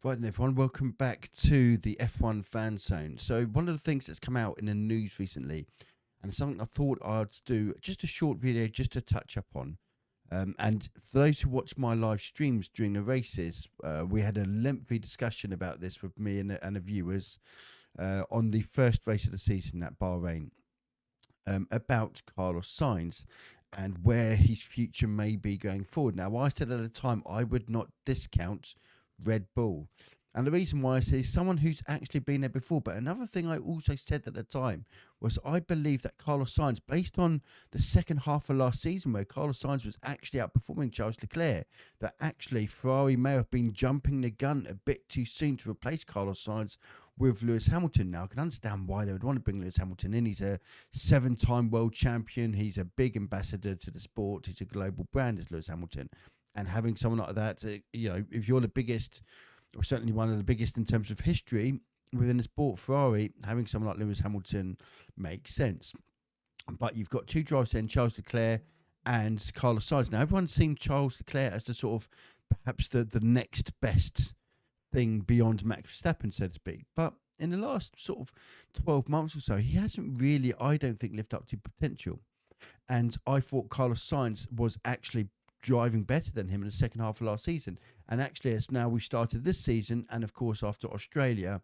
Right then, everyone, welcome back to the F1 Fan Zone. So, one of the things that's come out in the news recently, and something I thought I'd do just a short video just to touch up on. And for those who watch my live streams during the races, we had a lengthy discussion about this with me and the viewers on the first race of the season at Bahrain about Carlos Sainz and where his future may be going forward. Now, I said at the time I would not discount Red Bull. And the reason why I say someone who's actually been there before. But another thing I also said at the time was I believe that Carlos Sainz, based on the second half of last season where Carlos Sainz was actually outperforming Charles Leclerc, that actually Ferrari may have been jumping the gun a bit too soon to replace Carlos Sainz with Lewis Hamilton. Now, I can understand why they would want to bring Lewis Hamilton in. He's a 7-time world champion. He's a big ambassador to the sport. He's a global brand, as Lewis Hamilton. And having someone like that, if you're the biggest, or certainly one of the biggest in terms of history within the sport, Ferrari, having someone like Lewis Hamilton makes sense. But you've got two drivers then, Charles Leclerc and Carlos Sainz. Now, everyone's seen Charles Leclerc as the sort of perhaps the next best thing beyond Max Verstappen, so to speak. But in the last sort of 12 months or so, he hasn't really, I don't think, lived up to potential. And I thought Carlos Sainz was actually driving better than him in the second half of last season. And actually, as now we've started this season, and of course after Australia,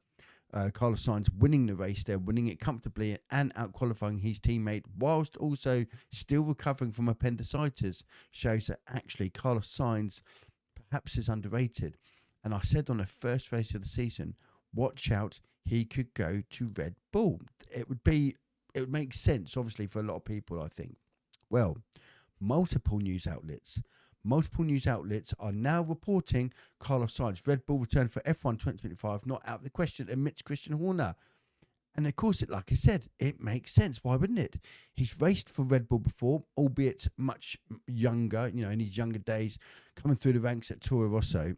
Carlos Sainz winning the race there, winning it comfortably and out-qualifying his teammate, whilst also still recovering from appendicitis, shows that actually Carlos Sainz perhaps is underrated. And I said on the first race of the season, watch out, he could go to Red Bull. It would make sense, obviously, for a lot of people, I think. Well, multiple news outlets are now reporting Carlos Sainz, Red Bull return for F1 2025, not out of the question amidst Christian Horner. And of course, like I said, it makes sense. Why wouldn't it? He's raced for Red Bull before, albeit much younger, in his younger days, coming through the ranks at Toro Rosso.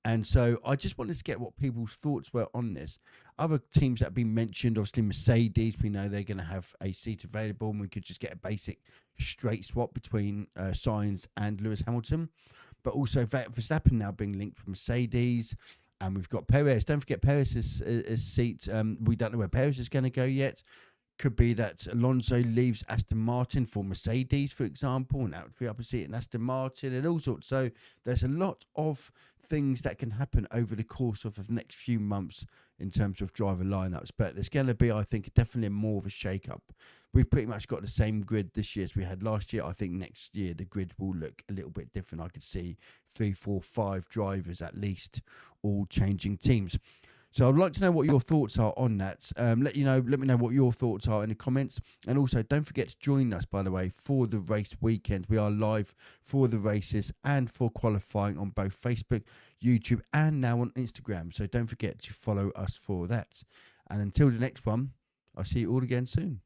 And so I just wanted to get what people's thoughts were on this. Other teams that have been mentioned, obviously Mercedes, we know they're going to have a seat available and we could just get a basic straight swap between Sainz and Lewis Hamilton. But also Verstappen now being linked with Mercedes. And we've got Perez. Don't forget Perez's seat. We don't know where Perez is going to go yet. Could be that Alonso leaves Aston Martin for Mercedes, for example, and that would free up a seat in Aston Martin and all sorts. So there's a lot of things that can happen over the course of the next few months in terms of driver lineups. But there's going to be, I think, definitely more of a shake-up. We've pretty much got the same grid this year as we had last year. I think next year the grid will look a little bit different. I could see 3, 4, 5 drivers at least all changing teams. So I'd like to know what your thoughts are on that. Let me know what your thoughts are in the comments. And also, don't forget to join us, by the way, for the race weekend. We are live for the races and for qualifying on both Facebook, YouTube, and now on Instagram. So don't forget to follow us for that. And until the next one, I'll see you all again soon.